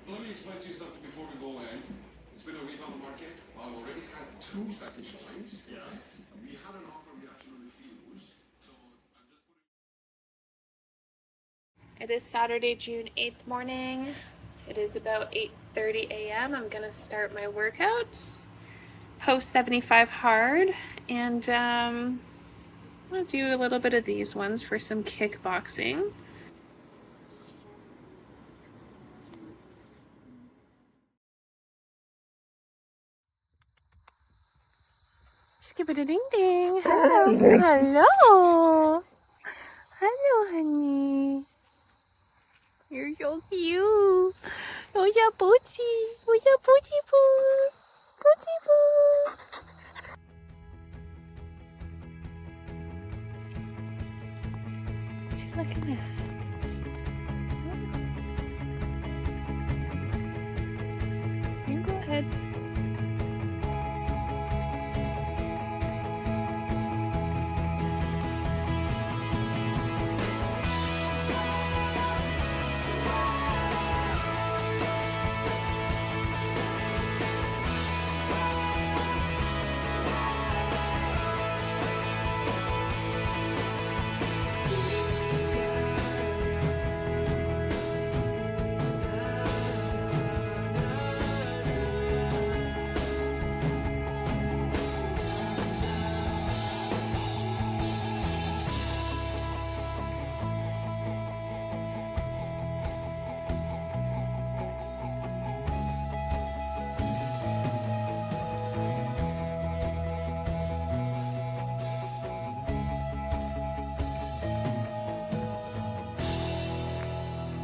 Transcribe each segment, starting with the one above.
Let me explain to you something before we go in. It's been a week on the market. I've already had 2 second showings. Yeah. We had an offer we actually refused. So I'm just putting... It is Saturday, June 8th morning. It is about 8:30 a.m. I'm gonna start my workouts, post 75 hard, and I'm gonna do a little bit of these ones for some kickboxing. Skip it a ding ding. Hello. Hello. Hello, honey. You're so cute. Oh yeah, Bootsy. Oh yeah, Bootsy Boo. Bootsy Boo. What you looking at? You go ahead.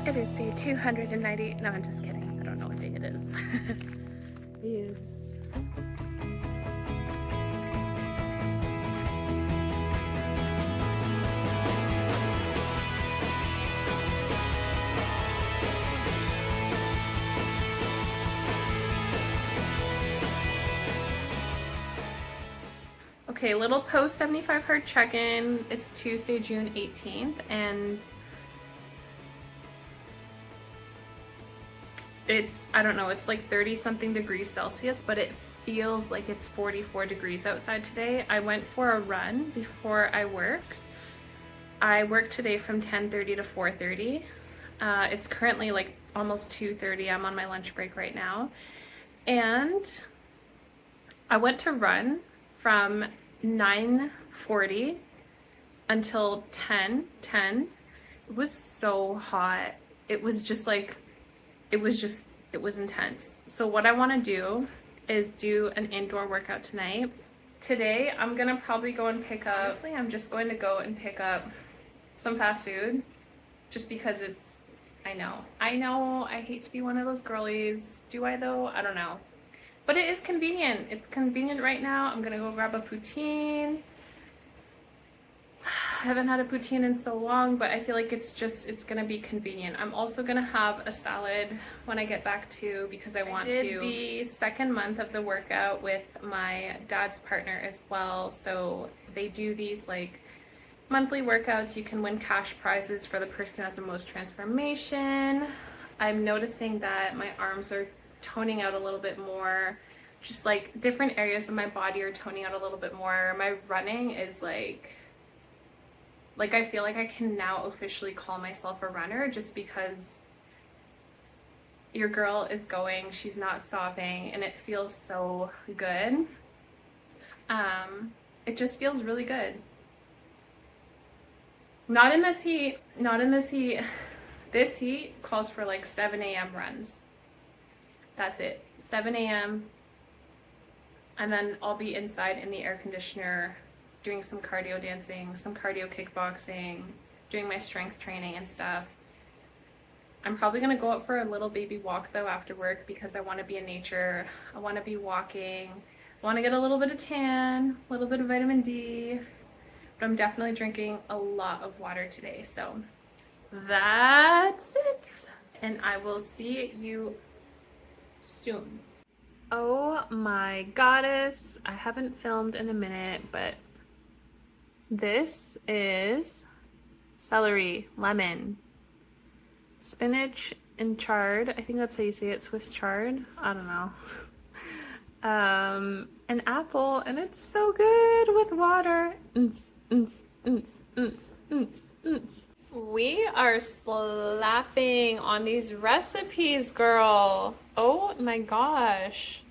It is day 290. No, I'm just kidding. I don't know what day it is. It is. Okay, little post 75 hard check-in. It's Tuesday, June 18th, and it's, I don't know, it's like 30 something degrees Celsius, but it feels like it's 44 degrees outside today. I went for a run before I work. I work today from 10:30 to 4:30. It's currently like almost 2:30. I'm on my lunch break right now. And I went to run from 9:40 until 10:10. It was so hot. It was just like, it was intense. So what I want to do is do an indoor workout tonight. Today, I'm gonna probably go and pick up, honestly, I'm just going to go and pick up some fast food just because it's, I know, I hate to be one of those girlies. Do I though? I don't know. But it is convenient. It's convenient right now. I'm gonna go grab a poutine. I haven't had a poutine in so long, but I feel like it's gonna be convenient. I'm also gonna have a salad when I get back too, because I want to. I did the second month of the workout with my dad's partner as well. So they do these like monthly workouts. You can win cash prizes for the person who has the most transformation. I'm noticing that my arms are toning out a little bit more. Just like different areas of my body are toning out a little bit more. My running is like I feel like I can now officially call myself a runner, just because your girl is going, she's not stopping, and it feels so good. It just feels really good. Not in this heat, not in this heat. This heat calls for like 7 a.m. runs. That's it, 7 a.m. And then I'll be inside in the air conditioner doing some cardio dancing, some cardio kickboxing, doing my strength training and stuff. I'm probably gonna go out for a little baby walk though after work, because I want to be in nature. I want to be walking. I want to get a little bit of tan, a little bit of vitamin D. But I'm definitely drinking a lot of water today. So that's it. And I will see you soon. Oh my goddess. I haven't filmed in a minute, but this is celery, lemon, spinach, and chard. I think that's how you say it, Swiss chard. I don't know. An apple, and it's so good with water. We are slapping on these recipes, girl. Oh my gosh.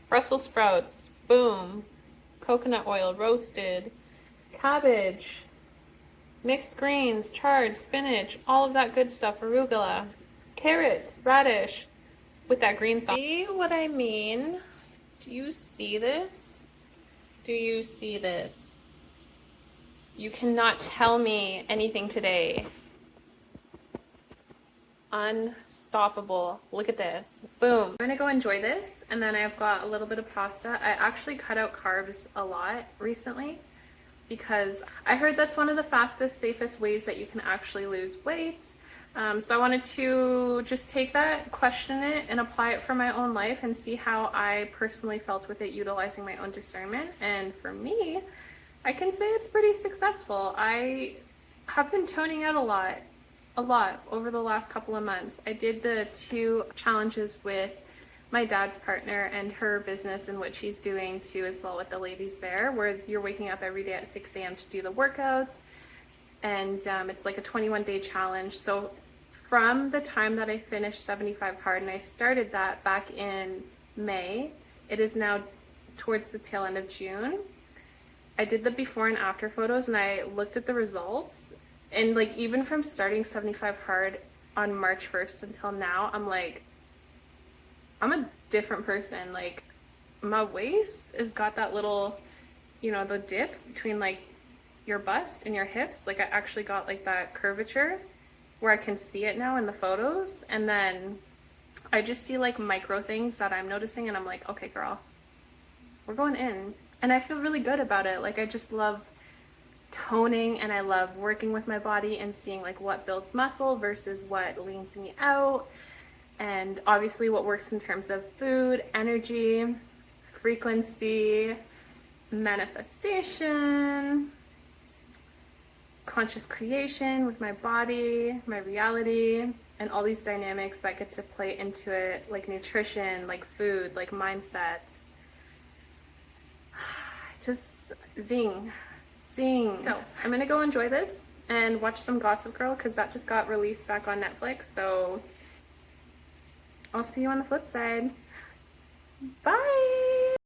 Brussels sprouts, boom. Coconut oil, roasted. Cabbage. Mixed greens, chard, spinach, all of that good stuff. Arugula. Carrots, radish. With that green sauce. See what I mean? Do you see this? Do you see this? You cannot tell me anything today. Unstoppable. Look at this. Boom. I'm gonna go enjoy this, and then I've got a little bit of pasta. I actually cut out carbs a lot recently because I heard that's one of the fastest, safest ways that you can actually lose weight. So I wanted to just take that, question it, and apply it for my own life and see how I personally felt with it, utilizing my own discernment. And for me, I can say it's pretty successful. I have been toning out a lot over the last couple of months. I did the 2 challenges with my dad's partner and her business and what she's doing too as well with the ladies there, where you're waking up every day at 6 a.m. to do the workouts. And it's like a 21-day challenge. So from the time that I finished 75 hard, and I started that back in May, it is now towards the tail end of June. I did the before and after photos, and I looked at the results, and like even from starting 75 hard on March 1st until now, I'm like, I'm a different person. Like my waist has got that little, you know, the dip between like your bust and your hips. Like I actually got like that curvature where I can see it now in the photos. And then I just see like micro things that I'm noticing, and I'm like, okay girl, we're going in. And I feel really good about it. Like I just love toning, and I love working with my body and seeing like what builds muscle versus what leans me out, and obviously what works in terms of food, energy, frequency, manifestation, conscious creation with my body, my reality, and all these dynamics that get to play into it, like nutrition, like food, like mindset. Just zing. So I'm gonna go enjoy this and watch some Gossip Girl because that just got released back on Netflix. So I'll see you on the flip side. Bye.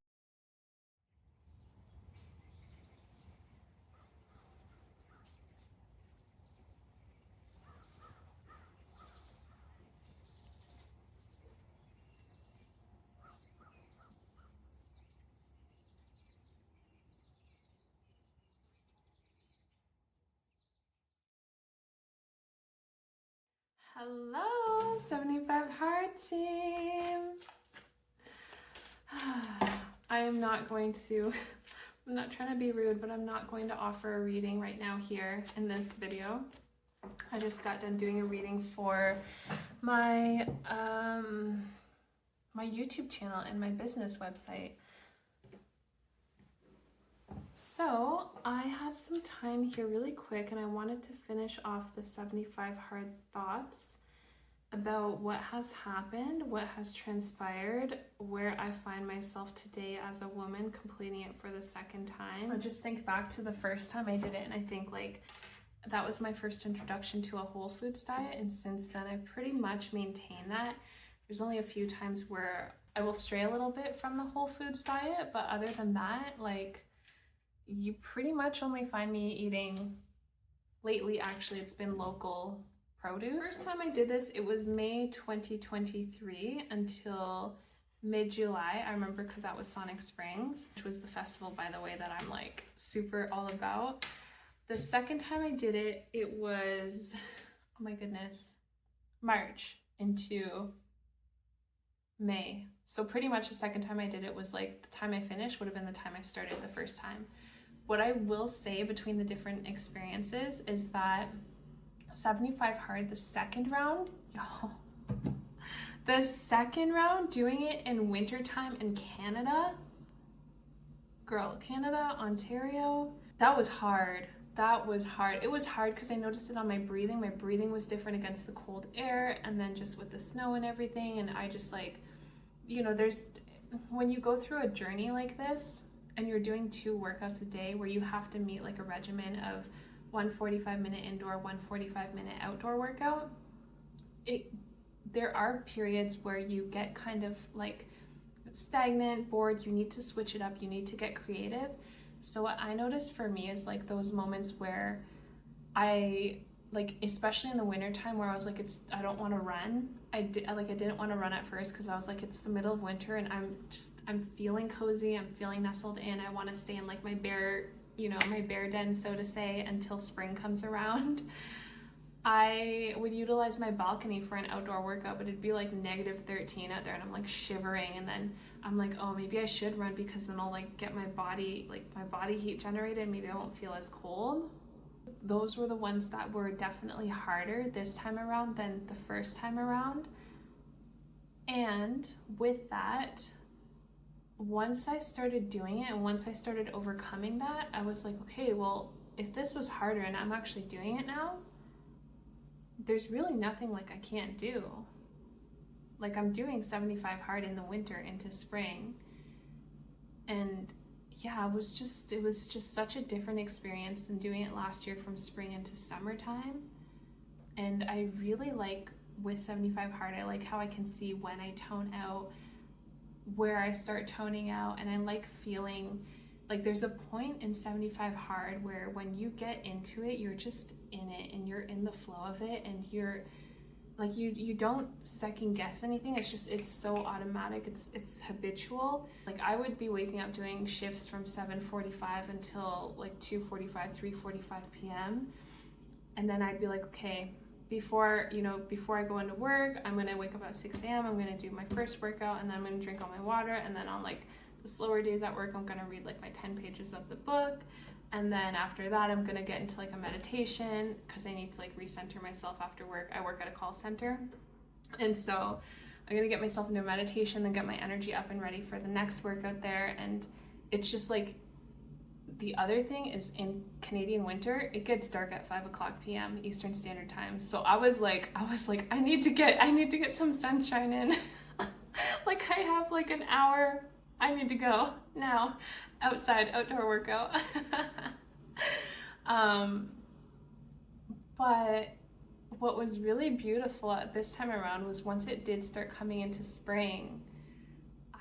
Hello, 75 Hard team. I'm not trying to be rude, but I'm not going to offer a reading right now here in this video. I just got done doing a reading for my my YouTube channel and my business website. So I had some time here really quick, and I wanted to finish off the 75 hard thoughts about what has happened, what has transpired, where I find myself today as a woman completing it for the second time. I just think back to the first time I did it, and I think like that was my first introduction to a whole foods diet, and since then I've pretty much maintained that. There's only a few times where I will stray a little bit from the whole foods diet, but other than that, like, you pretty much only find me eating, lately actually it's been local produce. First time I did this, it was May 2023 until mid-July. I remember because that was Sonic Springs, which was the festival, by the way, that I'm like super all about. The second time I did it, it was, oh my goodness, March into May. So pretty much the second time I did it was like the time I finished would have been the time I started the first time. What I will say between the different experiences is that 75 hard, the second round, y'all, the second round, doing it in wintertime in Canada, girl, Canada, Ontario, that was hard. that was hard. It was hard because I noticed it on my breathing. My breathing was different against the cold air, and then just with the snow and everything. And I just like, you know, when you go through a journey like this and you're doing 2 workouts a day where you have to meet like a regimen of 1 45-minute indoor, 1 45-minute outdoor workout, there are periods where you get kind of like stagnant, bored, you need to switch it up, you need to get creative. So what I noticed for me is like those moments where I like, especially in the winter time where I was like, I don't want to run. I didn't want to run at first because I was like, it's the middle of winter and I'm feeling cozy, I'm feeling nestled in. I want to stay in like my bear den, so to say, until spring comes around. I would utilize my balcony for an outdoor workout, but it'd be like -13 out there and I'm like shivering, and then I'm like, oh, maybe I should run because then I'll like get my body heat generated, maybe I won't feel as cold. Those were the ones that were definitely harder this time around than the first time around. And with that, once I started doing it and once I started overcoming that, I was like, okay, well, if this was harder and I'm actually doing it now, there's really nothing like I can't do. Like, I'm doing 75 hard in the winter into spring, and yeah, it was just such a different experience than doing it last year from spring into summertime. And I really like with 75 hard, I like how I can see when I tone out, where I start toning out, and I like feeling like there's a point in 75 hard where when you get into it, you're just in it and you're in the flow of it, and you're like, you don't second guess anything. It's so automatic, it's habitual. Like, I would be waking up doing shifts from 7:45 until like 2:45, 3:45 p.m. and then I'd be like, okay, before I go into work, I'm gonna wake up at 6 a.m. I'm gonna do my first workout, and then I'm gonna drink all my water, and then on like the slower days at work, I'm gonna read like my 10 pages of the book, and then after that I'm gonna get into like a meditation because I need to like recenter myself after work. I work at a call center, and so I'm gonna get myself into meditation, then get my energy up and ready for the next workout there. And it's just like, the other thing is, in Canadian winter, it gets dark at 5:00 p.m. Eastern Standard Time. So I was like, I need to get some sunshine in. Like, I have like an hour. I need to go now, outdoor workout. But what was really beautiful at this time around was once it did start coming into spring,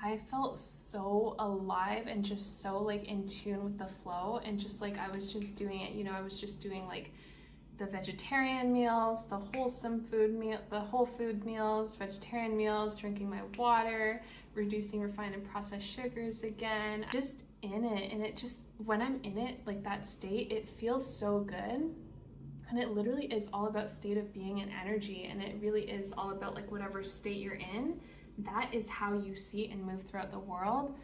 I felt so alive and just so like in tune with the flow, and just like I was just doing it, I was just doing like the vegetarian meals, the whole food meals, vegetarian meals, drinking my water, reducing refined and processed sugars again, just in it. And it just, when I'm in it, like that state, it feels so good. And it literally is all about state of being and energy, and it really is all about like whatever state you're in, that is how you see and move throughout the world.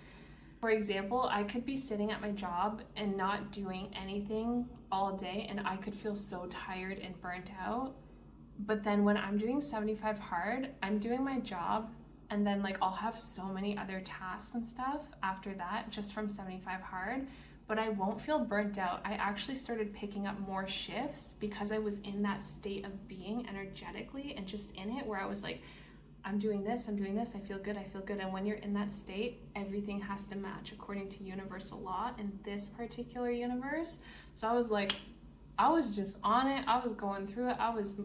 For example, I could be sitting at my job and not doing anything all day, and I could feel so tired and burnt out. But then when I'm doing 75 hard, I'm doing my job, and then like I'll have so many other tasks and stuff after that just from 75 hard, but I won't feel burnt out. I actually started picking up more shifts because I was in that state of being energetically and just in it, where I was like, I'm doing this, I feel good. And when you're in that state, everything has to match according to universal law in this particular universe. So I was like, I was just on it. I was going through it. I was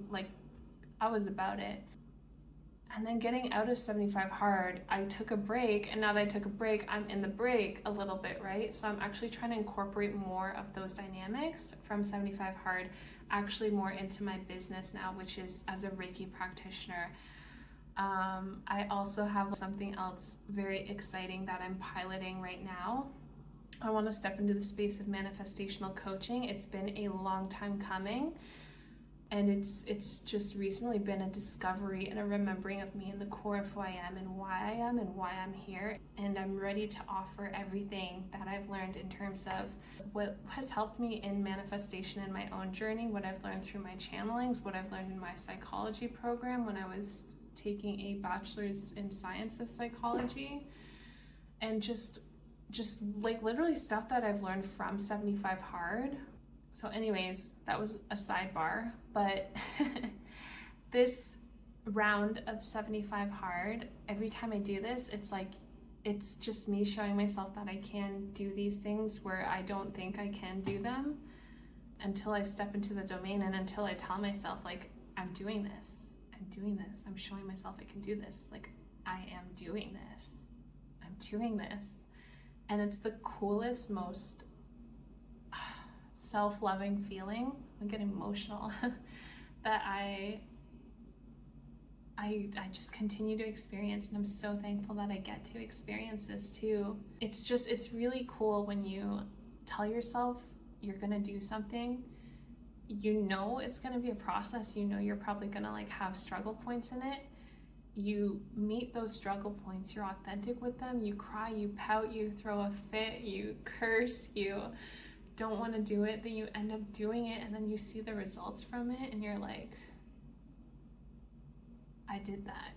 about it. And then getting out of 75 hard, I took a break. And now that I took a break, I'm in the break a little bit, right? So I'm actually trying to incorporate more of those dynamics from 75 hard, actually more into my business now, which is as a Reiki practitioner. I also have something else very exciting that I'm piloting right now. I want to step into the space of manifestational coaching. It's been a long time coming, and it's just recently been a discovery and a remembering of me and the core of who I am and why I'm here. And I'm ready to offer everything that I've learned in terms of what has helped me in manifestation in my own journey, what I've learned through my channelings, what I've learned in my psychology program when I was taking a bachelor's in science of psychology, and just like literally stuff that I've learned from 75 hard. So anyways, that was a sidebar, but this round of 75 hard, every time I do this, it's like, it's just me showing myself that I can do these things where I don't think I can do them, until I step into the domain and until I tell myself, like, I'm doing this, I'm showing myself I can do this, like, I am doing this, I'm doing this. And it's the coolest, most self-loving feeling. I'm getting emotional that I just continue to experience, and I'm so thankful that I get to experience this too. It's really cool when you tell yourself you're gonna do something. You know it's gonna be a process. You know you're probably gonna like have struggle points in it. You meet those struggle points, you're authentic with them, you cry, you pout, you throw a fit, you curse, you don't want to do it, then you end up doing it, and then you see the results from it, and you're like, I did that.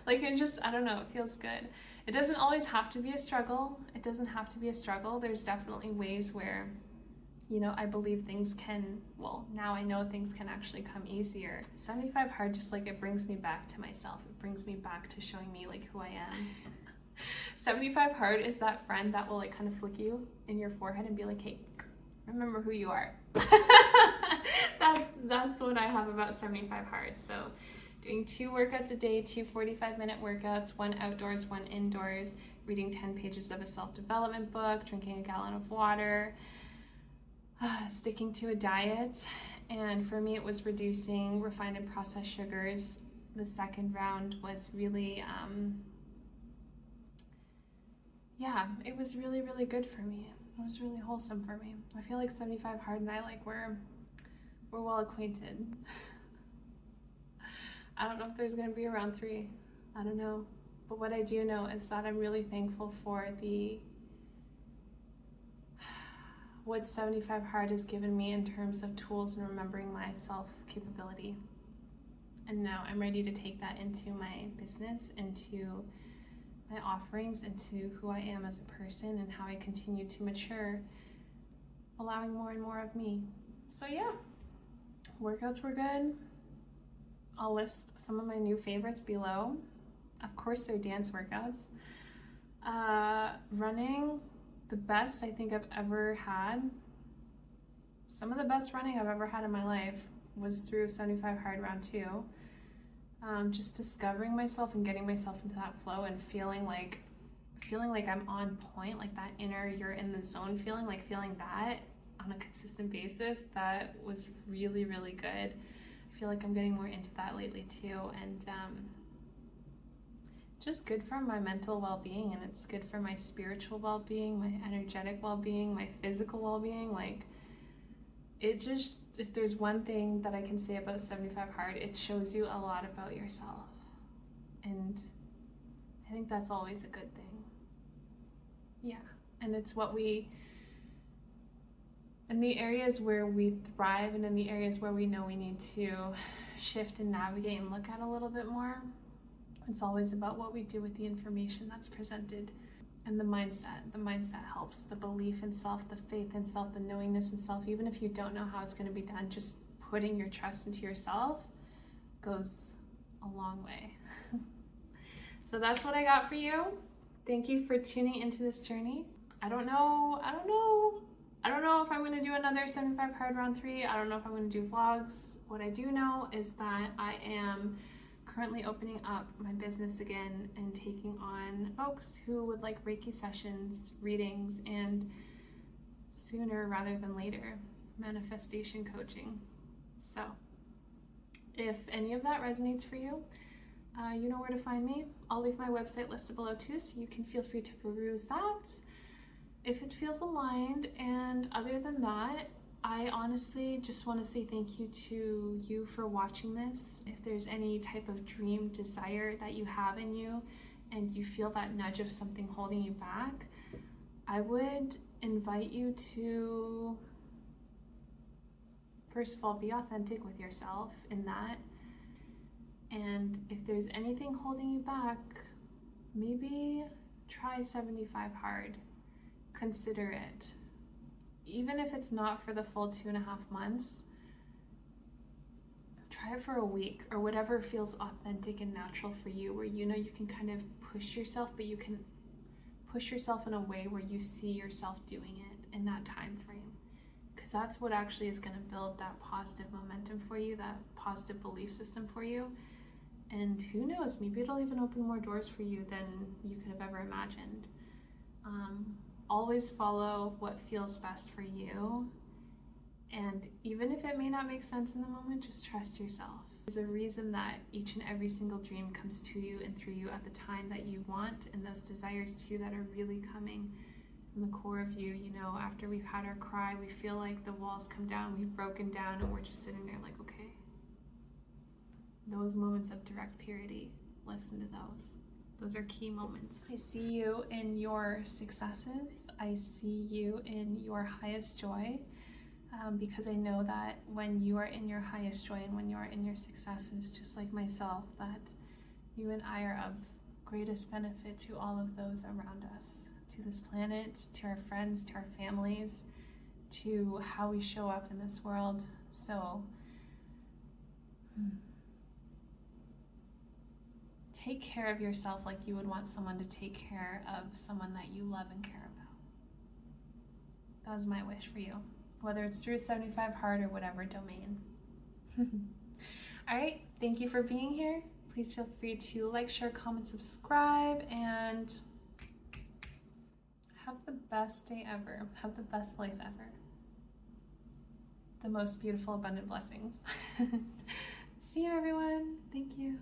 Like, it just, I don't know, it feels good. It doesn't always have to be a struggle. It doesn't have to be a struggle. There's definitely ways where, you know, I believe things can, well, now I know things can actually come easier. 75 hard, just like, it brings me back to myself. It brings me back to showing me like who I am. 75 hard is that friend that will like kind of flick you in your forehead and be like, hey, remember who you are. That's what I have about 75 hard. So doing 2 workouts a day, 2 45-minute workouts, 1 outdoors, 1 indoors, reading 10 pages of a self-development book, drinking a gallon of water, sticking to a diet. And for me, it was reducing refined and processed sugars. The second round was really, it was really, really good for me. It was really wholesome for me. I feel like 75 hard and I, like, we're well acquainted. I don't know if there's gonna be a round 3. I don't know. But what I do know is that I'm really thankful for what 75 hard has given me in terms of tools and remembering my self-capability. And now I'm ready to take that into my business, into my offerings, into who I am as a person and how I continue to mature, allowing more and more of me. So yeah, workouts were good. I'll list some of my new favorites below. Of course, they're dance workouts. Running, the best I think I've ever had. Some of the best running I've ever had in my life was through 75 hard round 2. Just discovering myself and getting myself into that flow and feeling like I'm on point, like that inner you're in the zone feeling, like feeling that on a consistent basis. That was really, really good. I feel like I'm getting more into that lately too, and just good for my mental well-being, and it's good for my spiritual well-being, my energetic well-being, my physical well-being. Like, it just, if there's one thing that I can say about 75 hard, it shows you a lot about yourself, and I think that's always a good thing. Yeah, and it's what we, in the areas where we thrive and in the areas where we know we need to shift and navigate and look at a little bit more, it's always about what we do with the information that's presented. And the mindset helps. The belief in self, the faith in self, the knowingness in self, even if you don't know how it's going to be done, just putting your trust into yourself goes a long way. So that's what I got for you. Thank you for tuning into this journey. I don't know if I'm going to do another 75 hard round 3. I don't know if I'm going to do vlogs. What I do know is that I am currently opening up my business again and taking on folks who would like Reiki sessions, readings, and sooner rather than later, manifestation coaching. So if any of that resonates for you, you know where to find me. I'll leave my website listed below too, so you can feel free to peruse that if it feels aligned. And other than that, I honestly just want to say thank you to you for watching this. If there's any type of dream, desire that you have in you and you feel that nudge of something holding you back, I would invite you to, first of all, be authentic with yourself in that. And if there's anything holding you back, maybe try 75 hard. Consider it. even if it's not for the full 2.5 months, try it for a week or whatever feels authentic and natural for you, where you know you can kind of push yourself, but you can push yourself in a way where you see yourself doing it in that time frame. Because that's what actually is going to build that positive momentum for you, that positive belief system for you. And who knows, maybe it'll even open more doors for you than you could have ever imagined. Always follow what feels best for you. And even if it may not make sense in the moment, just trust yourself. There's a reason that each and every single dream comes to you and through you at the time that you want, and those desires too that are really coming from the core of you. You know, after we've had our cry, we feel like the walls come down, we've broken down, and we're just sitting there like, okay. Those moments of direct purity, listen to those. Those are key moments. I see you in your successes. I see you in your highest joy, because I know that when you are in your highest joy and when you are in your successes, just like myself, that you and I are of greatest benefit to all of those around us, to this planet, to our friends, to our families, to how we show up in this world. So, take care of yourself like you would want someone to take care of someone that you love and care about. That was my wish for you, whether it's through 75 Hard or whatever domain. All right, thank you for being here. Please feel free to like, share, comment, subscribe, and have the best day ever. Have the best life ever. The most beautiful, abundant blessings. See you, everyone. Thank you.